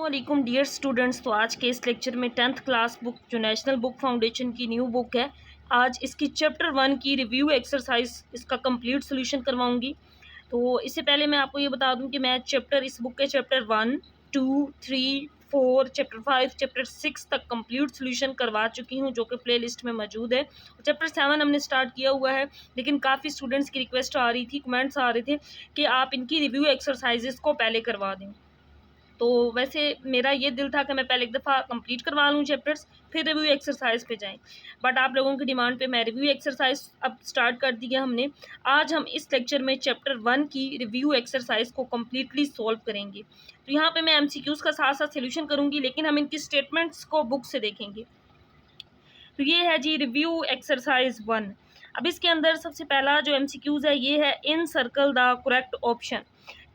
अस्सलाम dear students. तो आज के इस लेक्चर में 10th क्लास बुक जो नेशनल बुक फाउंडेशन की न्यू बुक है, आज इसकी चैप्टर 1 की रिव्यू एक्सरसाइज इसका कंप्लीट सोल्यूशन करवाऊंगी। तो इससे पहले मैं आपको ये बता दूं कि मैं इस बुक के चैप्टर 1, 2, 3, 4, चैप्टर 5, चैप्टर 6 तक कंप्लीट सोल्यूशन करवा चुकी हूँ, जो कि प्ले लिस्ट में मौजूद है। चैप्टर 7 हमने स्टार्ट किया हुआ है, लेकिन काफ़ी स्टूडेंट्स की रिक्वेस्ट आ रही थी, कमेंट्स आ रहे थे कि आप इनकी रिव्यू एक्सरसाइजेस को पहले करवा दें। तो वैसे मेरा ये दिल था कि मैं पहले एक दफ़ा कंप्लीट करवा लूँ चैप्टर्स, फिर रिव्यू एक्सरसाइज पे जाएं, बट आप लोगों की डिमांड पे मैं रिव्यू एक्सरसाइज अब स्टार्ट कर दिया हमने। आज हम इस लेक्चर में चैप्टर 1 की रिव्यू एक्सरसाइज को कम्प्लीटली सॉल्व करेंगे। तो यहाँ पे मैं एमसीक्यूज़ का साथ साथ सोल्यूशन करूँगी, लेकिन हम इनकी स्टेटमेंट्स को बुक से देखेंगे। तो ये है जी रिव्यू एक्सरसाइज 1। अब इसके अंदर सबसे पहला जो एमसीक्यूज़ है ये है encircle the correct option.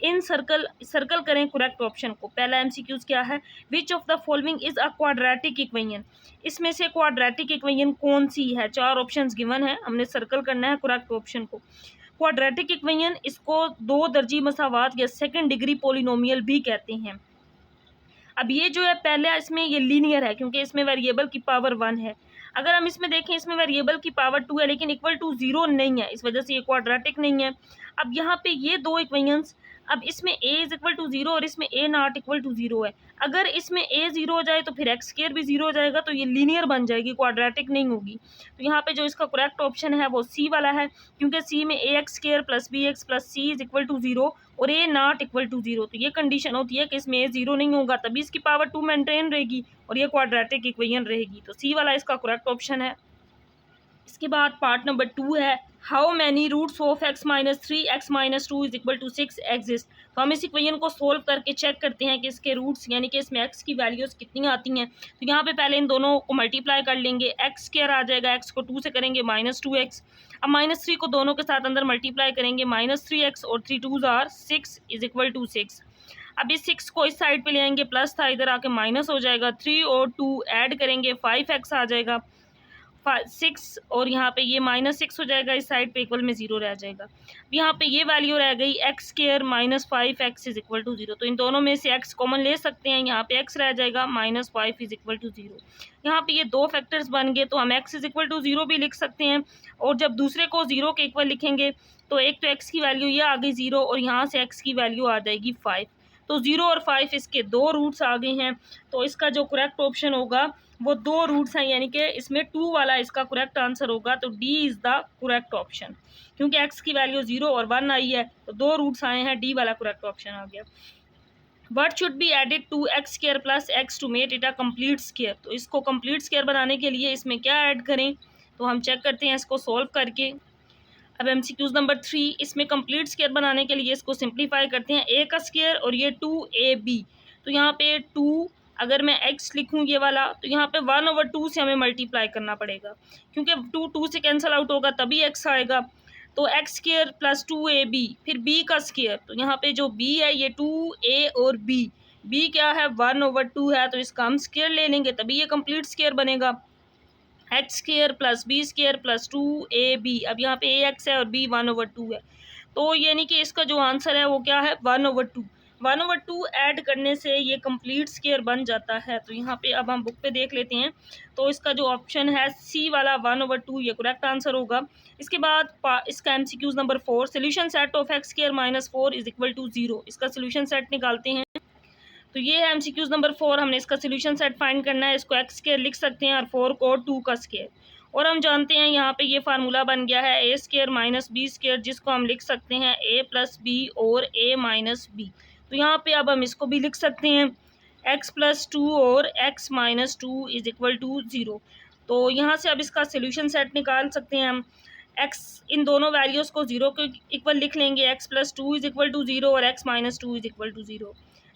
Encircle करें करेक्ट ऑप्शन को। पहला एमसीक्यूज़ क्या है, which of the following is a quadratic equation. इसमें से क्वाड्रेटिक इक्वेशन कौन सी है। 4 ऑप्शंस गिवन है, हमने सर्कल करना है करेक्ट ऑप्शन को। क्वाड्रेटिक इक्वेशन इसको 2 दर्जी मसावात या सेकंड डिग्री पोलिनोमियल भी कहते हैं। अब ये जो है पहले इसमें ये लीनियर है, क्योंकि इसमें वेरिएबल की पावर 1 है। अगर हम इसमें देखें, इसमें वेरिएबल की पावर 2 है, लेकिन इक्वल टू 0 नहीं है, इस वजह से ये क्वाड्रेटिक नहीं है। अब यहाँ पे ये 2 इक्वेशंस, अब इसमें a इज इक्वल टू 0 और इसमें a नॉट इक्वल टू 0 है। अगर इसमें a 0 हो जाए तो फिर एक्स स्क्वायर भी 0 हो जाएगा, तो ये लीनियर बन जाएगी, क्वाड्रेटिक नहीं होगी। तो यहाँ पे जो इसका करेक्ट ऑप्शन है वो सी वाला है, क्योंकि सी में A X square plus B X plus C is equal to 0 और ए नॉट इक्वल टू 0। तो ये कंडीशन होती है कि इसमें ए 0 नहीं होगा, तभी इसकी पावर 2 मेंटेन रहेगी और ये क्वाड्रेटिक इक्वेशन रहेगी। तो सी वाला इसका करेक्ट ऑप्शन है। इसके बाद पार्ट नंबर 2 है how many roots of x minus 3 x minus 2 is equal to 6 exist. तो हम इस इक्वेशन को सोल्व करके चेक करते हैं कि इसके रूट्स यानी कि इसमें x की वैल्यूज़ कितनी आती हैं। तो यहाँ पे पहले इन दोनों को मल्टीप्लाई कर लेंगे, एक्स स्क्वायर आ जाएगा, x को 2 से करेंगे -2x। अब -3 को दोनों के साथ अंदर मल्टीप्लाई करेंगे, -3x और 3 2s are 6 is equal to 6। अब इस 6 को इस साइड पे ले आएंगे, प्लस था इधर आके माइनस हो जाएगा, 3 और 2 ऐड करेंगे 5x आ जाएगा, 6 और यहाँ पे ये -6 हो जाएगा, इस साइड पे इक्वल में 0 रह जाएगा। यहाँ पे ये वैल्यू रह गई x square minus 5x is equal to 0। तो इन दोनों में से x कॉमन ले सकते हैं, यहाँ पे x रह जाएगा -5 इज इक्वल टू 0। यहाँ पे ये 2 फैक्टर्स बन गए, तो हम x इज इक्वल टू 0 भी लिख सकते हैं, और जब दूसरे को 0 के इक्वल लिखेंगे तो एक तो x की वैल्यू ये आ गई 0 और यहाँ से x की वैल्यू आ जाएगी 5। तो 0 और 5 इसके 2 रूट्स आ गए हैं। तो इसका जो करेक्ट ऑप्शन होगा वो 2 रूट्स हैं, यानी कि इसमें 2 वाला इसका करेक्ट आंसर होगा। तो D is the correct option, क्योंकि x की वैल्यू 0 और 1 आई है, तो 2 रूट्स आए हैं, डी वाला करेक्ट ऑप्शन आ गया। What should be added to x square plus x to make it a complete square. तो इसको कंप्लीट स्क्वायर बनाने के लिए इसमें क्या ऐड करें, तो हम चेक करते हैं इसको सोल्व करके। अब एमसीक्यूज नंबर 3, इसमें कंप्लीट स्क्वायर बनाने के लिए इसको सिंप्लीफाई करते हैं, a का स्क्वायर और ये 2ab। तो यहाँ पे 2 अगर मैं x लिखूँ ये वाला, तो यहाँ पे 1/2 से हमें मल्टीप्लाई करना पड़ेगा, क्योंकि 2 से कैंसिल आउट होगा तभी x आएगा। तो एक्स स्क्वायर प्लस 2ab, फिर b का स्क्वायर। तो यहाँ पे जो b है ये 2a और b क्या है 1/2 है, तो इसका हम स्क्वायर ले लेंगे तभी ये कंप्लीट स्क्वायर बनेगा। X square plus B square plus 2ab। अब यहाँ पे ax है और b 1/2 है, तो यानी कि इसका जो आंसर है वो क्या है 1/2। 1/2 ऐड करने से ये कंप्लीट स्क्वायर बन जाता है। तो यहाँ पे अब हम बुक पे देख लेते हैं, तो इसका जो ऑप्शन है सी वाला 1/2 ये करेक्ट आंसर होगा। इसके बाद इसका MCQs number 4, solution set of x square minus 4 is equal to 0। इसका सोल्यूशन सेट निकालते हैं। तो ये है एमसीक्यूज नंबर 4, हमने इसका सोल्यूशन सेट फाइंड करना है। इसको एक्स स्क्वायर लिख सकते हैं और 4 को 2 का स्क्वायर, और हम जानते हैं यहाँ पे ये फार्मूला बन गया है A square minus B square, जिसको हम लिख सकते हैं ए प्लस बी और ए माइनस बी। तो यहाँ पे अब हम इसको भी लिख सकते हैं x प्लस 2 और x minus 2 is equal to 0। तो यहाँ से अब इसका सोल्यूशन सेट निकाल सकते हैं हम। x इन दोनों वैल्यूज़ को 0 के इक्वल लिख लेंगे, x plus 2 is equal to 0 और x minus 2 is equal to 0।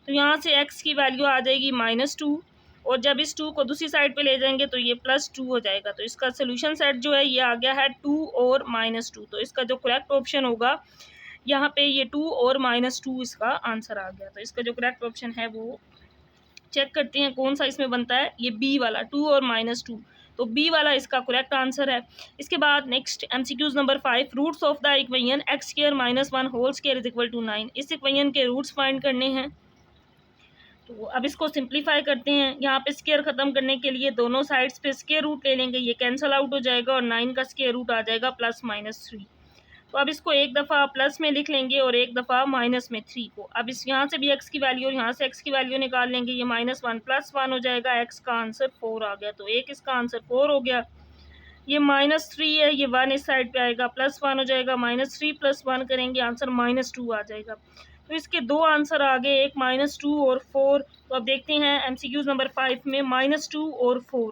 तो यहाँ से x की वैल्यू आ जाएगी -2, और जब इस 2 को दूसरी साइड पे ले जाएंगे तो ये +2 हो जाएगा। तो इसका सोल्यूशन सेट जो है ये आ गया है 2 और -2। तो इसका जो करेक्ट ऑप्शन होगा यहाँ पे ये 2 और -2 इसका आंसर आ गया। तो इसका जो करेक्ट ऑप्शन है वो चेक करते हैं कौन सा इसमें बनता है, ये बी वाला 2 और -2। तो बी वाला इसका करेक्ट आंसर है। इसके बाद next MCQs number 5, roots of the equation x square minus 1 whole square is equal to 9। इस इक्वेशन के रूट्स फाइंड करने हैं। तो अब इसको सिंप्लीफाई करते हैं। यहाँ पे स्क्वायर ख़त्म करने के लिए दोनों साइड्स पे स्क्वायर रूट ले लेंगे, ये कैंसिल आउट हो जाएगा और 9 का स्क्वायर रूट आ जाएगा +-3। तो अब इसको एक दफ़ा प्लस में लिख लेंगे और एक दफ़ा माइनस में 3 को। अब इस यहाँ से भी x की वैल्यू और यहाँ से x की वैल्यू निकाल लेंगे, ये -1 +1 हो जाएगा, x का आंसर 4 आ गया। तो एक इसका आंसर 4 हो गया। ये -3 है, ये 1 इस साइड पे आएगा, +1 हो जाएगा, -3 + 1 करेंगे, आंसर -2 आ जाएगा। तो इसके दो आंसर आ गए, एक -2 और 4। तो अब देखते हैं MCQs नंबर 5 में -2 और 4।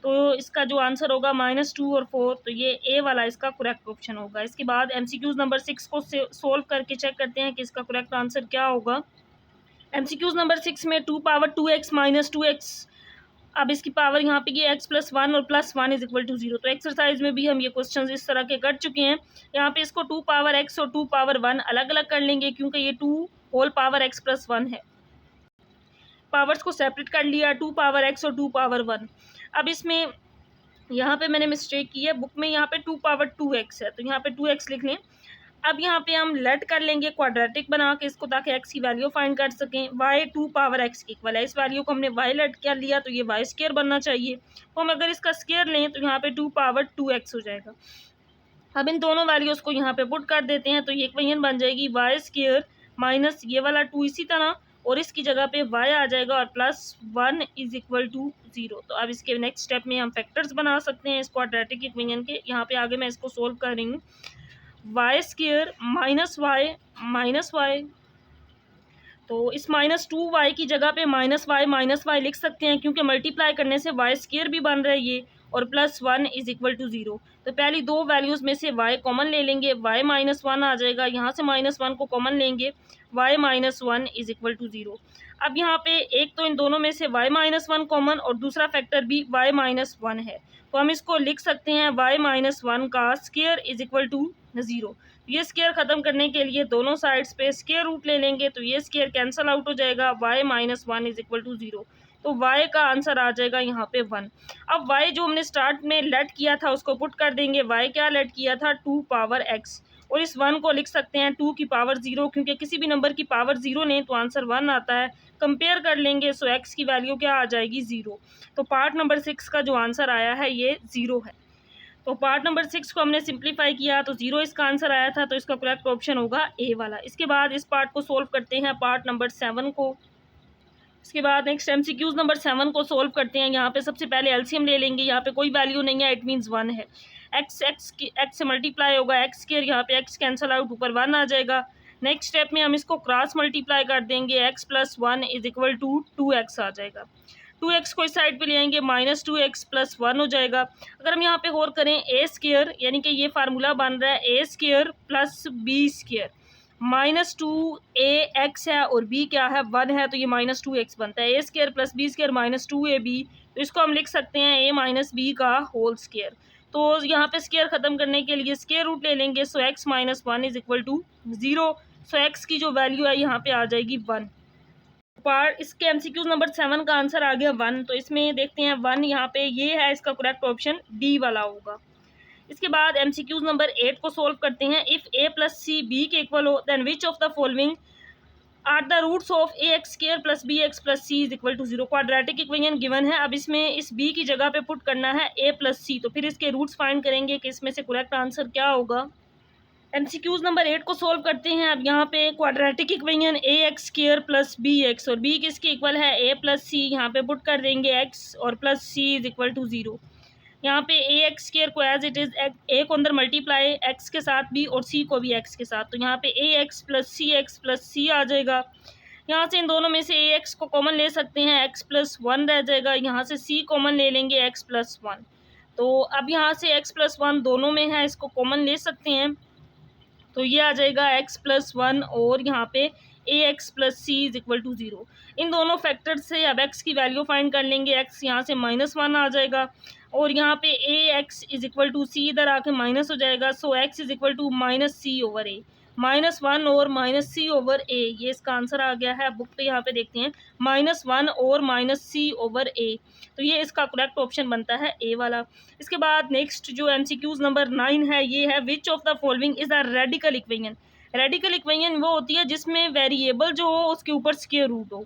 तो इसका जो आंसर होगा -2 और 4, तो ये ए वाला इसका करेक्ट ऑप्शन होगा। इसके बाद MCQs नंबर 6 को सोल्व करके चेक करते हैं कि इसका करेक्ट आंसर क्या होगा। MCQs नंबर 6 में 2 पावर 2x - 2x, अब इसकी पावर यहाँ पे ये x + 1 और +1 = 0। तो एक्सरसाइज में भी हम ये क्वेश्चंस इस तरह के कर चुके हैं। यहाँ पे इसको 2 पावर x और 2 पावर 1 अलग अलग कर लेंगे, क्योंकि ये 2 होल पावर x + 1 है। पावर्स को सेपरेट कर लिया, 2 पावर x और 2 पावर 1। अब इसमें यहाँ पे मैंने मिस्टेक की है, बुक में यहाँ पे 2 पावर 2x है, तो यहाँ पे 2x लिख लें। अब यहाँ पे हम लेट कर लेंगे क्वाड्रेटिक बना के इसको, ताकि x की वैल्यू फाइंड कर सकें। y 2 पावर x की इक्वल है, इस वैल्यू को हमने y लेट कर लिया, तो ये y स्क्वायर बनना चाहिए। तो हम अगर इसका स्क्वायर लें तो यहाँ पे 2 पावर 2x हो जाएगा। अब इन दोनों वैल्यूज़ को यहाँ पे पुट कर देते हैं, तो ये इक्वेशन बन जाएगी y स्क्वायर माइनस ये वाला 2 इसी तरह, और इसकी जगह पे y आ जाएगा और +1 = 0। तो अब इसके नेक्स्ट स्टेप में हम फैक्टर्स बना सकते हैं इस क्वाड्रेटिक इक्वेशन के। यहाँ पे आगे मैं इसको सोल्व कर रही हूँ। y स्क्वायर माइनस y, तो इस -2y की जगह पे -y लिख सकते हैं, क्योंकि मल्टीप्लाई करने से y स्क्वायर भी बन रहा है ये, और +1 = 0। तो पहली दो वैल्यूज़ में से y कॉमन ले लेंगे, y -1 आ जाएगा, यहाँ से -1 को कॉमन लेंगे, y -1 = 0। अब यहाँ पे एक तो इन दोनों में से y -1 कॉमन और दूसरा फैक्टर भी y -1 है, तो हम इसको लिख सकते हैं y -1 का स्क्वायर = 0। ये स्क्वायर ख़त्म करने के लिए दोनों साइड्स पे स्क्वायर रूट ले लेंगे, तो ये स्क्वायर कैंसिल आउट हो जाएगा, y -1 = 0। तो y का आंसर आ जाएगा यहाँ पे 1। अब y जो हमने स्टार्ट में लेट किया था उसको पुट कर देंगे। y क्या लेट किया था, 2 पावर x, और इस 1 को लिख सकते हैं 2 की पावर 0, क्योंकि किसी भी नंबर की पावर 0 लें तो आंसर 1 आता है। कंपेयर कर लेंगे, सो x की वैल्यू क्या आ जाएगी, 0। तो पार्ट नंबर 6 का जो आंसर आया है ये 0 है। तो पार्ट नंबर 6 को हमने सिंप्लीफाई किया तो 0 इसका आंसर आया था, तो इसका करेक्ट ऑप्शन होगा ए वाला। इसके बाद इस पार्ट को सोल्व करते हैं, पार्ट नंबर 7 को। इसके बाद नेक्स्ट MCQs नंबर 7 को सोल्व करते हैं। यहाँ पे सबसे पहले एलसीएम ले लेंगे, यहाँ पे कोई वैल्यू नहीं है, इट मीन्स 1 है। x से मल्टीप्लाई होगा, x स्क्वायर, यहाँ पे x कैंसिल आउट, ऊपर 1 आ जाएगा। नेक्स्ट स्टेप में हम इसको क्रॉस मल्टीप्लाई कर देंगे, x + 1 = 2x आ जाएगा। 2x को इस साइड पे ले आएंगे, -2x + 1 हो जाएगा। अगर हम यहाँ पे गौर करें, a स्क्वायर यानी कि ये फार्मूला बन रहा है a square + b square, -2ax है और b क्या है, 1 है, तो ये -2x बनता है। a square + b square -2ab, तो इसको हम लिख सकते हैं a - b का होल स्क्वायर। तो यहाँ पे स्क्वायर ख़त्म करने के लिए स्क्वायर रूट ले लेंगे, सो x - 1 = 0। सो x की जो वैल्यू है यहाँ पे आ जाएगी 1। पार्ट इसके MCQ नंबर 7 का आंसर आ गया 1। तो इसमें देखते हैं 1 यहाँ पे ये है, इसका करेक्ट ऑप्शन डी वाला होगा। इसके बाद MCQ नंबर 8 को सोल्व करते हैं। इफ़ a + c b के इक्वल हो, then which of the following are the roots of ax² + bx + c = 0। Quadratic equation given है। अब इसमें इस b की जगह पे पुट करना है a + c, तो फिर इसके रूट्स फाइंड करेंगे कि इसमें से करेक्ट आंसर क्या होगा। MCQs नंबर 8 को सोल्व करते हैं। अब यहाँ पे क्वाड्रेटिक इक्वेशन ax² + bx, और b किसके इक्वल है, a + c, यहाँ पे पुट कर देंगे x और +c = 0। यहाँ पे ax² को एज इट इज़ a को अंदर मल्टीप्लाई x के साथ भी और c को भी x के साथ, तो यहाँ पे ax + cx + c आ जाएगा। यहाँ से इन दोनों में से ax को कॉमन ले सकते हैं, x + 1 रह जाएगा, यहाँ से c कॉमन ले लेंगे, x + 1। तो अब यहाँ से x + 1 दोनों में है, इसको कॉमन ले सकते हैं, तो ये आ जाएगा x + 1 और यहाँ पे ax + c = 0। इन दोनों फैक्टर से अब x की वैल्यू फाइंड कर लेंगे। x यहाँ से -1 आ जाएगा और यहाँ पे ax = c इधर आके माइनस हो जाएगा, सो x = -c/a, -1 और -c/a, ये इसका आंसर आ गया है। बुक पे यहाँ पे देखते हैं -1 और -c/a, तो ये इसका करेक्ट ऑप्शन बनता है ए वाला। इसके बाद नेक्स्ट जो MCQs नंबर 9 है, ये है which of the following is a radical equation. Radical equation वो होती है जिसमें वेरिएबल जो हो उसके ऊपर स्क्वायर रूट हो।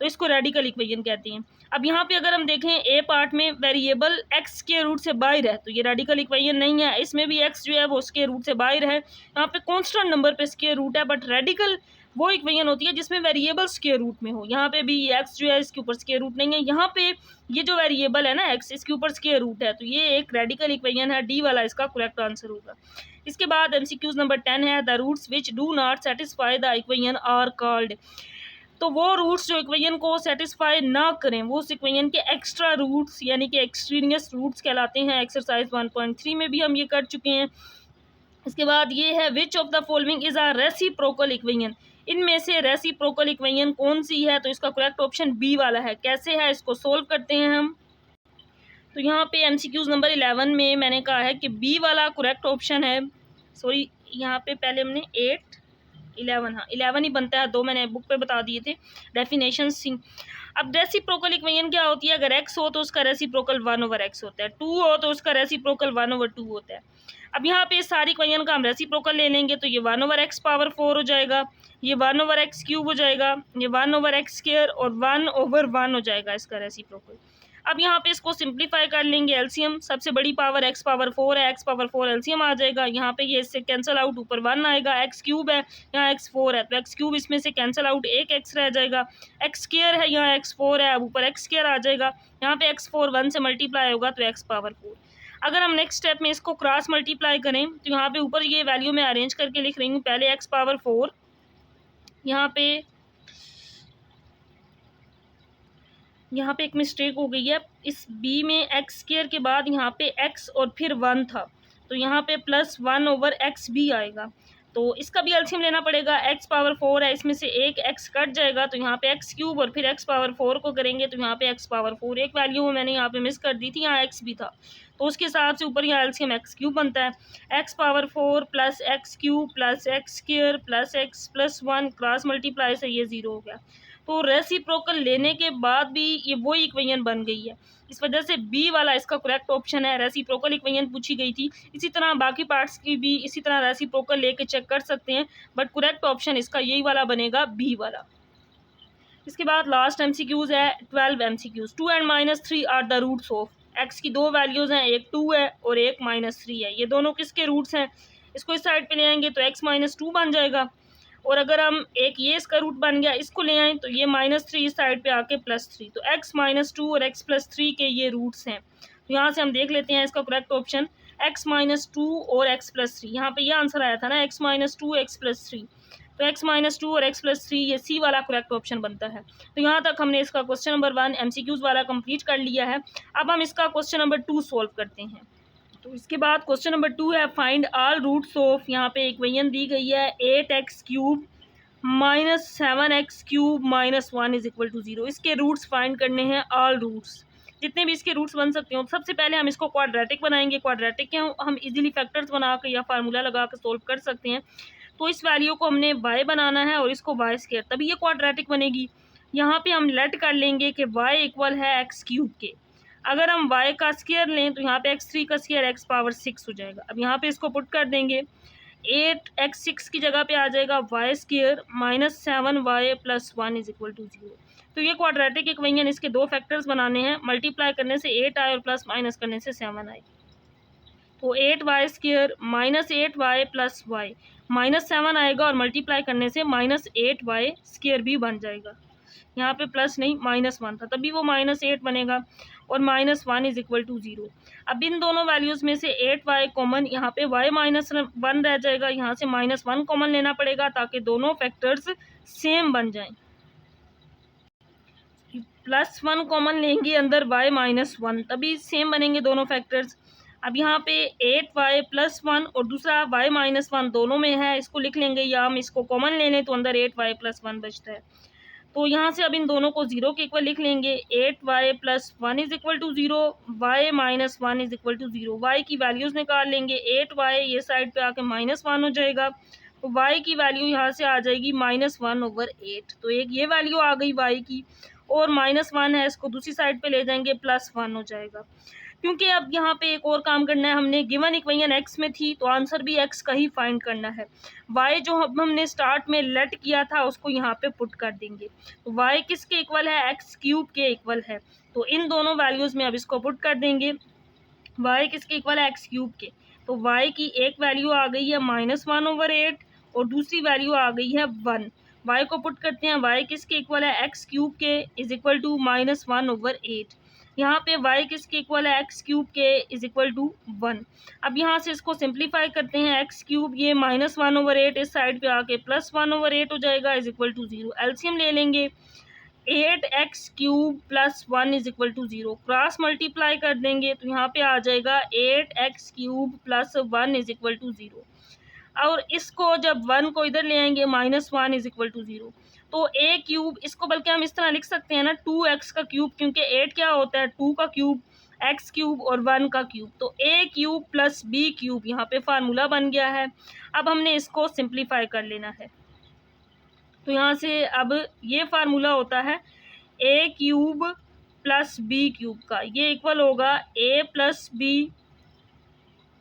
तो इसको रेडिकल इक्वेशन कहते हैं। अब यहाँ पे अगर हम देखें ए पार्ट में वेरिएबल एक्स के रूट से बाहर है तो ये रेडिकल इक्वेशन नहीं है, इसमें भी एक्स जो है वो उसके रूट से बाहर है। यहाँ पे कॉन्स्टेंट नंबर पे स्क्वायर रूट है, बट रेडिकल वो इक्वेशन होती है जिसमें वेरिएबल स्क्वायर रूट में हो। यहाँ पे भी एक्स जो है इसके ऊपर स्क्वायर रूट नहीं है, यहाँ पे ये जो वेरिएबल है ना एक्स इसके ऊपर स्क्वायर रूट है, तो ये एक रेडिकल इक्वेशन है, डी वाला इसका करेक्ट आंसर होगा। इसके बाद एमसीक्यूज नंबर 10 है, the roots which do not satisfy the equation are called. तो वो रूट्स जो इक्वेशन को सेटिस्फाई ना करें वो उस इक्वेशन के एक्स्ट्रा रूट्स यानी कि एक्सट्रीनियस रूट्स कहलाते हैं। एक्सरसाइज 1.3 में भी हम ये कर चुके हैं। इसके बाद ये है which of the following is a reciprocal equation, इनमें से रेसिप्रोकल इक्वेशन कौन सी है, तो इसका करेक्ट ऑप्शन बी वाला है। कैसे है इसको सोल्व करते हैं हम। तो यहाँ पे एमसीक्यूज नंबर 11 में मैंने कहा है कि बी वाला करेक्ट ऑप्शन है। सॉरी यहाँ पे पहले हमने 8 11 हाँ 11 ही बनता है, 2 मैंने बुक पे बता दिए थे डेफिनेशन सी। अब रेसिप्रोकल इक्वेशन क्या होती है, अगर x हो तो उसका रेसिप्रोकल 1/x होता है, 2 हो तो उसका रेसिप्रोकल 1/2 होता है। अब यहाँ पे सारी इक्वेशन का हम रेसिप्रोकल ले लेंगे तो ये 1/x पावर 4 हो जाएगा, ये 1/x क्यूब हो जाएगा, ये 1/x स्क्वायर और 1/1 हो जाएगा इसका रेसिप्रोकल। अब यहाँ पे इसको सिंप्लीफाई कर लेंगे, एलसीएम सबसे बड़ी पावर x पावर 4 है, x पावर 4 एलसीएम आ जाएगा। यहाँ पे ये इससे कैंसिल आउट, ऊपर 1 आएगा, x क्यूब है यहाँ x 4 है तो x क्यूब इसमें से कैंसिल आउट, एक x रह जाएगा, x स्क्वायर है यहाँ x 4 है, अब ऊपर x स्क्वायर आ जाएगा, यहाँ पे x 4 1 से मल्टीप्लाई होगा तो x पावर 4। अगर हम नेक्स्ट स्टेप में इसको क्रॉस मल्टीप्लाई करें तो यहाँ पे ऊपर ये वैल्यू मैं अरेंज करके लिख रही हूँ, पहले x पावर 4, यहाँ पे एक मिस्टेक हो गई है, इस b में x स्क्वायर के बाद यहाँ पे x और फिर 1 था तो यहाँ पे प्लस 1/x भी आएगा, तो इसका भी एलसीएम लेना पड़ेगा। x पावर 4 है, इसमें से एक x कट जाएगा तो यहाँ पे x क्यूब और फिर x पावर 4 को करेंगे तो यहाँ पे x पावर 4 एक वैल्यू मैंने यहाँ पे मिस कर दी थी, यहाँ x भी था तो उसके हिसाब से ऊपर यहाँ एलसीएम x क्यूब बनता है, x power 4 plus x cube plus x square plus x plus 1 cross multiply से ये 0 हो गया। तो रेसिप्रोकल लेने के बाद भी ये वही इक्वेशन बन गई है, इस वजह से बी वाला इसका करेक्ट ऑप्शन है। रेसिप्रोकल इक्वेशन पूछी गई थी, इसी तरह बाकी पार्ट्स की भी इसी तरह रेसिप्रोकल लेके चेक कर सकते हैं, बट करेक्ट ऑप्शन इसका यही वाला बनेगा, बी वाला। इसके बाद लास्ट एमसीक्यूज है 12 MCQs. 2 and -3 are the roots of, x की दो वैल्यूज हैं, एक 2 है और एक -3 है, ये दोनों किसके रूट्स हैं। इसको इस साइड पे ले आएंगे तो x -2 बन जाएगा, और अगर हम एक ये इसका रूट बन गया इसको ले आएँ तो ये -3 इस साइड पे आके +3, तो x -2 और x +3 के ये रूट्स हैं। तो यहाँ से हम देख लेते हैं इसका करेक्ट ऑप्शन x -2 और x +3, यहाँ पे ये आंसर आया था ना x -2 x +3, तो x -2 और x +3 ये सी वाला करेक्ट ऑप्शन बनता है। तो यहाँ तक हमने इसका क्वेश्चन नंबर 1 MCQs वाला कंप्लीट कर लिया है। अब हम इसका क्वेश्चन नंबर 2 सॉल्व करते हैं। तो इसके बाद क्वेश्चन नंबर 2 है फाइंड ऑल रूट्स ऑफ, यहाँ पे इक्वेशन दी गई है 8x क्यूब -7x क्यूब -1 = 0। इसके रूट्स फाइंड करने हैं, ऑल रूट्स जितने भी इसके रूट्स बन सकते हो। सबसे पहले हम इसको क्वाड्रेटिक बनाएंगे, क्वाड्रेटिक के हम इजीली फैक्टर्स बना के या फार्मूला लगा के सोल्व कर सकते हैं। तो इस वैल्यू को हमने y बनाना है और इसको y स्क्वायर, तभी ये क्वाड्रेटिक बनेगी। यहाँ पे हम लेट कर लेंगे कि y इक्वल है x क्यूब के, अगर हम y का स्क्वायर लें तो यहाँ पे x3 का स्क्वायर x पावर 6 हो जाएगा। अब यहाँ पे इसको पुट कर देंगे, 8x6 की जगह पे आ जाएगा y स्क्वायर -7y + 1 = 0। तो ये क्वाड्रेटिक इक्वेशन, इसके दो फैक्टर्स बनाने हैं, मल्टीप्लाई करने से 8 आए और प्लस माइनस करने से 7 आए। तो 8y स्क्वायर -8y + y -7 आएगा और मल्टीप्लाई करने से -8y स्क्वायर भी बन जाएगा। यहाँ पे प्लस नहीं -1 था तभी वो -8 बनेगा और -1 = 0। अब इन दोनों वैल्यूज़ में से 8y कॉमन, यहाँ पे y -1 रह जाएगा, यहाँ से -1 कॉमन लेना पड़ेगा ताकि दोनों फैक्टर्स सेम बन जाएं। +1 कॉमन लेंगे अंदर y -1 तभी सेम बनेंगे दोनों फैक्टर्स। अब यहाँ पे 8y + 1 और दूसरा y -1 दोनों में है, इसको लिख लेंगे, या हम इसको कॉमन ले लें तो अंदर 8y + 1 बचता है। तो यहाँ से अब इन दोनों को 0 के इक्वल लिख लेंगे, 8y + 1 = 0, y -1 = 0। y की वैल्यूज़ निकाल लेंगे, 8y ये साइड पे आके -1 हो जाएगा, तो y की वैल्यू यहाँ से आ जाएगी -1/8। तो एक ये वैल्यू आ गई y की, और -1 है इसको दूसरी साइड पे ले जाएंगे, +1 हो जाएगा। क्योंकि अब यहाँ पे एक और काम करना है, हमने गिवन इक्वेशन एक्स में थी तो आंसर भी एक्स का ही फाइंड करना है। वाई जो हमने स्टार्ट में लेट किया था उसको यहाँ पे पुट कर देंगे। तो वाई किसके इक्वल है, एक्स क्यूब के इक्वल है। तो इन दोनों वैल्यूज़ में अब इसको पुट कर देंगे। वाई किसके इक्वल है, एक्स क्यूब के। तो वाई की एक वैल्यू आ गई है -1/8 और दूसरी वैल्यू आ गई है 1। वाई को पुट करते हैं, वाई किसके इक्वल है, एक्स क्यूब के इज इक्वल टू -1/8। यहाँ पे y किसके इक्वल है, एक्स क्यूब के इज इक्वल टू 1। अब यहाँ से इसको सिंप्लीफाई करते हैं, एक्स क्यूब ये -1/8 इस साइड पे आके +1/8 हो जाएगा इज इक्वल टू 0। एलसीएम ले लेंगे, 8x cube plus 1 is equal to 0। Cross multiply कर देंगे तो यहाँ पे आ जाएगा 8x cube plus 1 is equal to 0। और इसको जब 1 को इधर ले आएंगे -1 इज इक्वल टू 0। तो a क्यूब, इसको बल्कि हम इस तरह लिख सकते हैं ना, 2x का क्यूब, क्योंकि 8 क्या होता है 2 का क्यूब, x क्यूब और 1 का क्यूब। तो a cube plus b cube यहाँ पे फार्मूला बन गया है। अब हमने इसको सिंप्लीफाई कर लेना है। तो यहाँ से अब ये फार्मूला होता है a cube plus b cube का, ये इक्वल होगा a plus b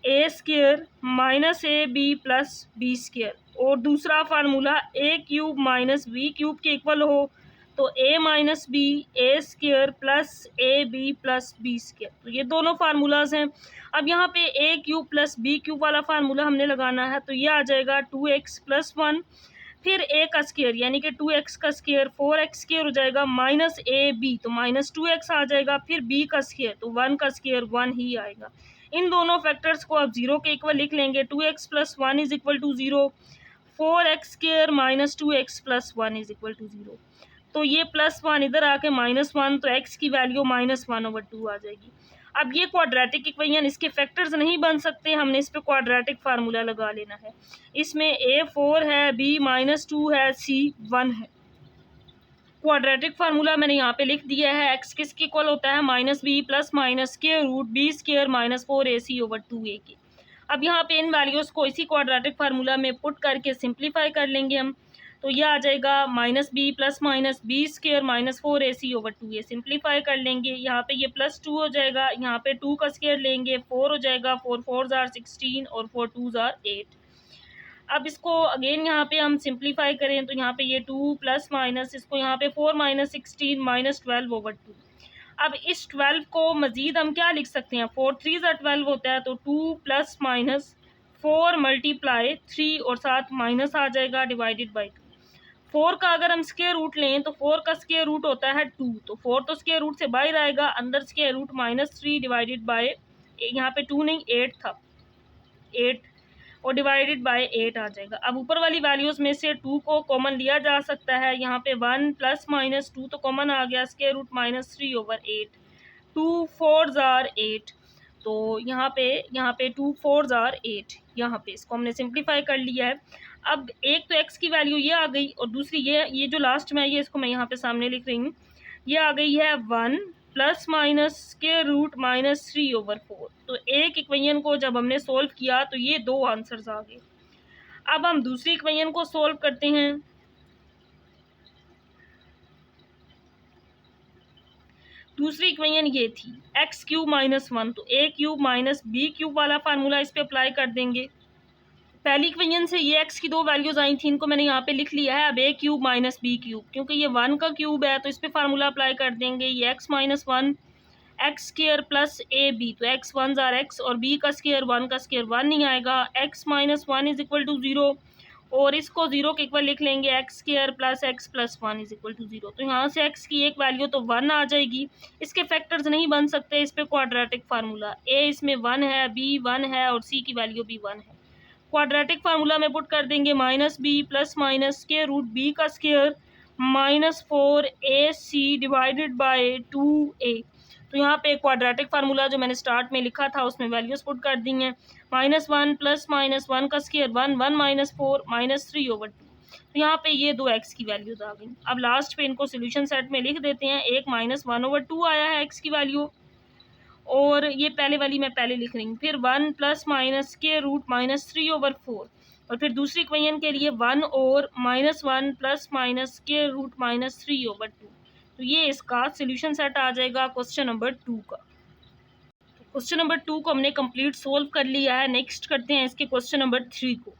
a square minus a b plus b square. और दूसरा formula a cube minus b cube के इक्वल हो तो a minus b a square plus a b plus b square. तो ये दोनों फार्मूलाज हैं। अब यहाँ पे a cube plus b cube वाला फार्मूला हमने लगाना है, तो ये आ जाएगा 2x प्लस 1, फिर a का स्क्वेयर यानी कि 2x का स्क्वेयर 4x स्क्वेयर हो जाएगा माइनस ए बी तो -2x आ जाएगा, फिर b का स्क्वेयर तो 1 का स्क्वेयर 1 ही आएगा। इन दोनों फैक्टर्स को अब 0 के इक्वल लिख लेंगे। 2x plus 1 is equal to 0, 4x square minus 2x plus 1 is equal to 0। तो ये +1 इधर आके -1 तो x की वैल्यू -1/2 आ जाएगी। अब ये क्वाड्रेटिक इक्वेशन, इसके फैक्टर्स नहीं बन सकते, हमने इस पे क्वाड्रेटिक फार्मूला लगा लेना है। इसमें a 4 है, b -2 है, c 1 है। क्वाड्रेटिक फार्मूला मैंने यहाँ पे लिख दिया है। x किसके इक्वल होता है, -b plus minus square root b square -4ac/2a के। अब यहाँ पे इन वैल्यूज़ को इसी क्वाड्रेटिक फार्मूला में पुट करके सिंप्लीफाई कर लेंगे हम। तो यह आ जाएगा -b plus minus b square -4ac/2a। Simplify कर लेंगे, यहाँ पे ये +2 हो जाएगा, यहाँ पे 2 का स्क्वेयर लेंगे 4 हो जाएगा, 4 4s are 16 और 4 2s are 8। अब इसको अगेन यहाँ पे हम सिंप्लीफाई करें तो यहाँ पे ये 2 प्लस माइनस, इसको यहाँ पे 4 माइनस 16 -12/2। अब इस 12 को मज़ीद हम क्या लिख सकते हैं, 4 3s are 12 होता है, तो 2 प्लस माइनस 4 मल्टीप्लाई 3 और साथ माइनस आ जाएगा डिवाइडेड बाई 2। 4 का अगर हम स्क्वायर रूट लें तो 4 का स्क्वायर रूट होता है 2, तो 4 तो स्क्वायर रूट से बाहर आएगा, अंदर स्क्वायर रूट -3 डिवाइडेड बाय, यहाँ पे 2 नहीं 8 था, 8 और डिवाइडेड बाय 8 आ जाएगा। अब ऊपर वाली वैल्यूज़ में से 2 को कॉमन लिया जा सकता है, यहाँ पे 1 प्लस माइनस 2 तो कॉमन आ गया, स्क्वायर रूट -3/8, 2 4s are 8। तो यहाँ पे 2 4s are 8, यहाँ पे इसको हमने सिंप्लीफाई कर लिया है। अब एक तो x की वैल्यू ये आ गई और दूसरी ये जो लास्ट में आई है इसको मैं यहाँ पे सामने लिख रही हूँ, ये आ गई है 1 प्लस माइनस स्क्वायर रूट -3/4। तो एक इक्वेशन को जब हमने सोल्व किया तो ये 2 आंसर्स आ गए। अब हम दूसरी इक्वेशन को सोल्व करते हैं। दूसरी इक्वेशन ये थी x क्यूब -1, तो a cube minus b cube वाला फार्मूला इस पे अप्लाई कर देंगे। पहली इक्वेशन से ये x की 2 वैल्यूज़ आई थी, इनको मैंने यहाँ पे लिख लिया है। अब a cube minus b cube, क्योंकि ये 1 का क्यूब है तो इस पे फार्मूला अप्लाई कर देंगे। ये x minus 1 x square plus a b, तो x 1s are x और b का स्क्वेयर 1 का स्क्वेयर 1 नहीं आएगा, x minus 1 is equal to 0 और इसको 0 के इक्वल लिख लेंगे, x square plus x plus 1 is equal to 0। तो यहाँ से x की एक वैल्यू तो 1 आ जाएगी, इसके फैक्टर्स नहीं बन सकते, इस पे क्वाड्रेटिक फार्मूला a इसमें 1 है, b 1 है और c की वैल्यू भी 1 है। क्वाड्रेटिक फार्मूला में पुट कर देंगे -b plus minus square root b का square -4ac divided by 2a। तो यहाँ पे क्वाड्रेटिक फार्मूला जो मैंने स्टार्ट में लिखा था उसमें वैल्यूज पुट कर दी हैं। -1 प्लस माइनस 1 का स्क्वायर 1 1 माइनस 4 -3/2। तो यहाँ पे ये 2 x की वैल्यूज आ गई। अब लास्ट पे इनको सोल्यूशन सेट में लिख देते हैं। एक -1/2 आया है x की वैल्यू, और ये पहले वाली मैं पहले लिख रही हूँ। फिर 1 प्लस माइनस स्क्वायर रूट -3/4 और फिर दूसरी इक्वेशन के लिए 1 और -1 प्लस माइनस स्क्वायर रूट -3/2। तो ये इसका सोल्यूशन सेट आ जाएगा क्वेश्चन नंबर 2 का। क्वेश्चन नंबर 2 को हमने कंप्लीट सोल्व कर लिया है। नेक्स्ट करते हैं इसके क्वेश्चन नंबर 3 को।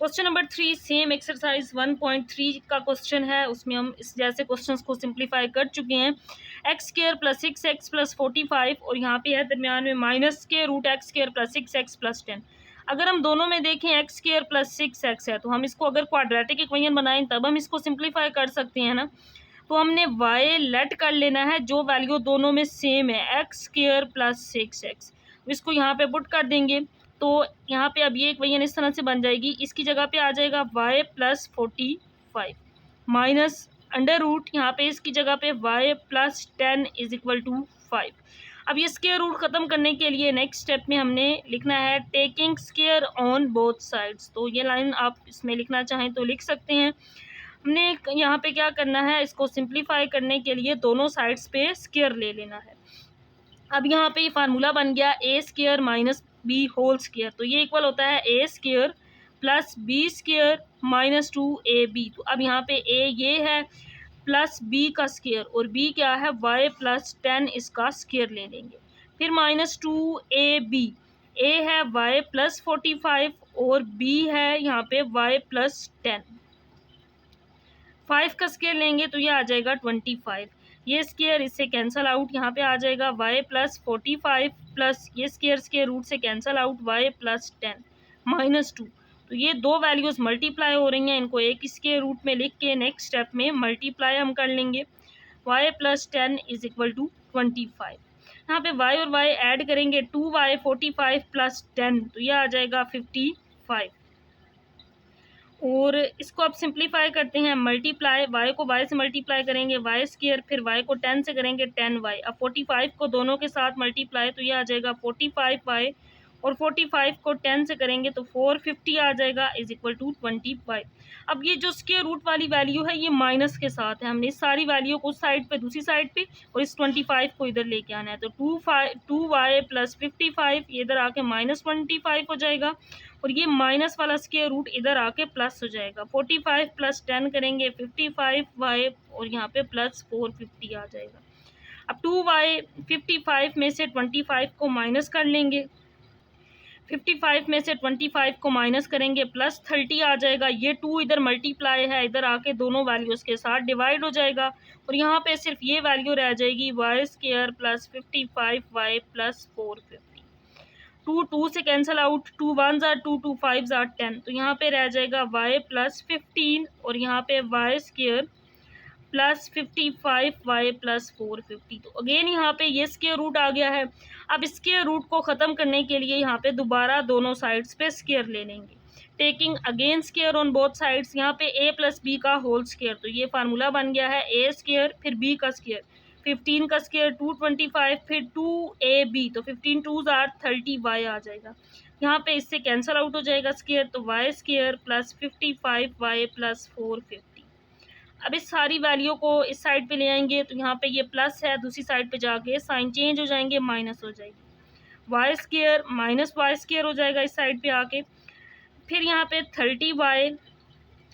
क्वेश्चन नंबर 3 सेम एक्सरसाइज 1.3 का क्वेश्चन है। उसमें हम इस जैसे क्वेश्चंस को सिंप्लीफाई कर चुके हैं। X square plus 6x plus 45 और यहाँ पे है दरमियान में minus square root x square plus 6x plus 10। अगर हम दोनों में देखें एक्स स्क्वायर प्लस 6x है, तो हम इसको अगर क्वाड्रेटिक इक्वेशन बनाएं तब हम इसको सिंप्लीफाई कर सकते हैं ना। तो हमने y लेट कर लेना है जो वैल्यू दोनों में सेम है, एक्स स्क्वायर प्लस 6x। इसको यहाँ पे पुट कर देंगे तो यहाँ पे अब ये इक्वेशन इस तरह से बन जाएगी। इसकी जगह पे आ जाएगा y plus 45 minus under root यहाँ पे इसकी जगह पे y plus 10 is equal to 5। अब ये स्क्वायर रूट ख़त्म करने के लिए नेक्स्ट स्टेप में हमने लिखना है taking square on both sides. तो ये लाइन आप इसमें लिखना चाहें तो लिख सकते हैं। हमने यहाँ पे क्या करना है, इसको सिंप्लीफाई करने के लिए दोनों साइड्स पे स्क्वायर ले लेना है। अब यहाँ पे ये फार्मूला बन गया A square minus B whole square. तो ये इक्वल होता है A square plus B square minus 2ab। तो अब यहाँ पे ए ये है प्लस बी का स्क्वायर और बी क्या है y प्लस 10 इसका स्क्वायर ले लेंगे। फिर माइनस 2ab, ए है y प्लस 45 और b है यहाँ पे y प्लस 10। 5 का स्क्वायर लेंगे तो ये आ जाएगा 25। ये स्क्वायर इससे कैंसल आउट, यहाँ पे आ जाएगा y प्लस 45 प्लस ये स्क्वायर रूट से cancel out y plus 10 minus 2। तो ये दो वैल्यूज़ मल्टीप्लाई हो रही हैं, इनको एक स्क्वायर रूट में लिख के नेक्स्ट स्टेप में मल्टीप्लाई हम कर लेंगे। y plus 10 is equal to 25। यहाँ पे y और y ऐड करेंगे 2y 45 प्लस 10 तो ये आ जाएगा 55। और इसको अब सिंप्लीफाई करते हैं, मल्टीप्लाई y को y से मल्टीप्लाई करेंगे y स्क्वायर, फिर y को 10 से करेंगे 10y। अब 45 को दोनों के साथ मल्टीप्लाई तो ये आ जाएगा 45y और 45 को 10 से करेंगे तो 450 आ जाएगा इज इक्वल टू 25। अब ये जो स्क्वायर रूट वाली वैल्यू है ये माइनस के साथ है, हमने इस सारी वैल्यू को उस साइड पे दूसरी साइड पे और इस 25 को इधर लेके आना है। तो 2y प्लस 55 ये इधर आके माइनस 25 हो जाएगा और ये माइनस वाला स्क्वायर रूट इधर आके प्लस हो जाएगा। 45 प्लस 10 करेंगे 55y और यहाँ पे प्लस 450 आ जाएगा। अब 2y 55 में से 25 को माइनस कर लेंगे, 55 में से 25 को माइनस करेंगे प्लस 30 आ जाएगा। ये 2 इधर मल्टीप्लाई है, इधर आके दोनों वैल्यूज़ के साथ डिवाइड हो जाएगा और यहाँ पे सिर्फ ये वैल्यू रह जाएगी y square plus 55y plus 450। 2 से कैंसिल आउट, 2 1 are 2 2 5 are 10। तो यहाँ पे रह जाएगा y प्लस 15 और यहाँ पे y square plus 55y plus 450। तो अगेन यहाँ पे ये स्क्वायर रूट आ गया है। अब स्क्वायर रूट को ख़त्म करने के लिए यहाँ पे दोबारा दोनों साइड्स पे स्क्वायर ले लेंगे, taking again square on both sides. यहाँ पे a प्लस बी का होल स्क्वायर, तो ये फार्मूला बन गया है a स्क्वायर फिर b का स्क्वायर, 15 का स्क्वायर 225 फिर 2ab। तो 15 2s are 30y आ जाएगा। यहाँ पे इससे कैंसिल आउट हो जाएगा स्क्वायर, तो y square plus 55y plus 450। अब इस सारी वैल्यू को इस साइड पे ले आएंगे तो यहाँ पे ये प्लस है, दूसरी साइड पे जाके साइन चेंज हो जाएंगे, माइनस हो जाएगी। Y square minus y square हो जाएगा इस साइड पे आके। फिर यहाँ पे 30y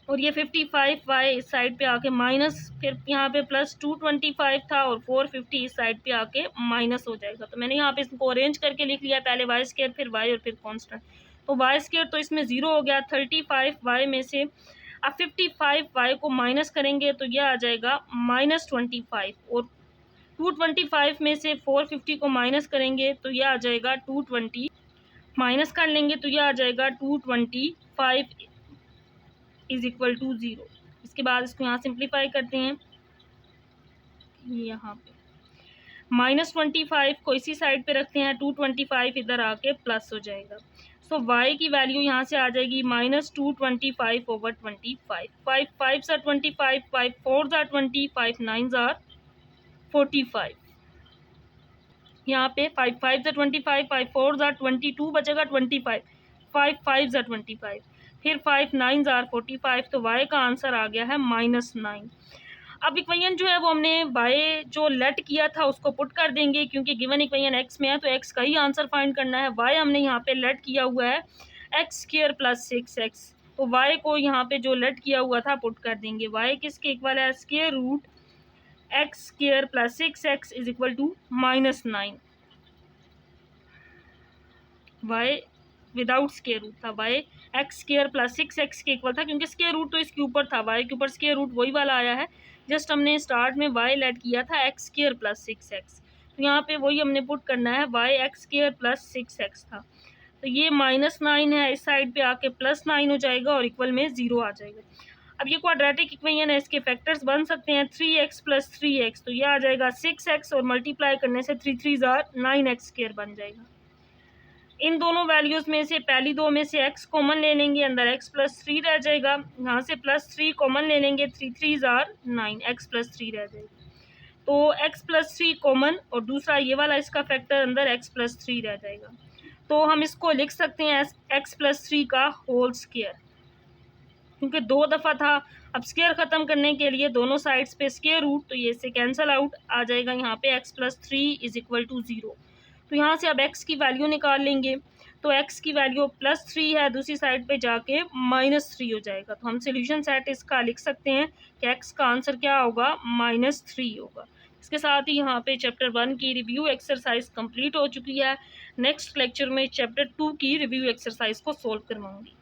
और ये 55y इस साइड पे आके माइनस, फिर यहाँ पे प्लस 225 था और 450 इस साइड पे आके माइनस हो जाएगा। तो मैंने यहाँ पे इसको अरेंज करके लिख लिया, पहले वाई स्क्वायर फिर वाई और फिर कॉन्स्टेंट। तो वाई स्क्वायर तो इसमें 0 हो गया। 35y में से अब 55y को माइनस करेंगे तो यह आ जाएगा माइनस 25 और 225 में से 450 को माइनस करेंगे तो यह आ जाएगा 220, माइनस कर लेंगे तो यह आ जाएगा 225 इज इक्वल टू 0। इसके बाद इसको यहाँ सिंप्लीफाई करते हैं, यहाँ पे माइनस 25 को इसी साइड पे रखते हैं, 225 इधर आके प्लस हो जाएगा। सो y की वैल्यू यहाँ से आ जाएगी minus 225 over 25। 5 5 are 25, 5 4 are 20, 5 9 are 45। यहाँ पे 5 5 are 25, 5 4 are 22 बचेगा 25, 5 5 are 25, फिर 5 9 are 45। तो y का आंसर आ गया है -9। अब इक्वेशन जो है वो हमने y जो लेट किया था उसको पुट कर देंगे, क्योंकि गिवन इक्वेशन x में है तो x का ही आंसर फाइंड करना है। y हमने यहाँ पे लेट किया हुआ है एक्स स्क्वायर प्लस 6x, तो y को यहाँ पे जो लेट किया हुआ था पुट कर देंगे। y किसके इक्वल है, square root x square plus 6x is equal to -9। Y without square root था, Y X square plus 6x के इक्वल था, क्योंकि स्केयर रूट तो इसके ऊपर था, वाई के ऊपर स्केयर रूट वही वाला आया है। जस्ट हमने स्टार्ट में वाई लेट किया था एक्स स्केयर प्लस 6x, तो यहाँ पे वही हमने पुट करना है, Y X square plus 6x था। तो ये -9 है, इस साइड पे आके +9 हो जाएगा और इक्वल में 0 आ जाएगा। अब ये क्वाड्रेटिक इक्वेशन है, इसके फैक्टर्स बन सकते हैं 3x + 3x, तो ये आ जाएगा 6x और मल्टीप्लाई करने से 3 3 9x स्क्वायर बन जाएगा। इन दोनों वैल्यूज़ में से पहली दो में से x कॉमन ले लेंगे, अंदर x + 3 रह जाएगा, यहाँ से +3 कॉमन ले लेंगे, 3 3 9, x + 3 रह जाएगा। तो x + 3 कॉमन और दूसरा ये वाला इसका फैक्टर अंदर x + 3 रह जाएगा। तो हम इसको लिख सकते हैं x + 3 का होल स्क्वायर, क्योंकि 2 दफ़ा था। अब स्क्वायर ख़त्म करने के लिए दोनों साइड्स पे स्क्वायर रूट, तो ये से कैंसिल आउट आ जाएगा, यहाँ पे x + 3 = 0। तो यहाँ से अब x की वैल्यू निकाल लेंगे, तो x की वैल्यू +3 है, दूसरी साइड पे जाके -3 हो जाएगा। तो हम सोल्यूशन सेट इसका लिख सकते हैं कि x का आंसर क्या होगा, -3 होगा। इसके साथ ही यहाँ पे चैप्टर 1 की रिव्यू एक्सरसाइज कंप्लीट हो चुकी है। नेक्स्ट लेक्चर में चैप्टर 2 की रिव्यू एक्सरसाइज को सोल्व करवाऊंगी।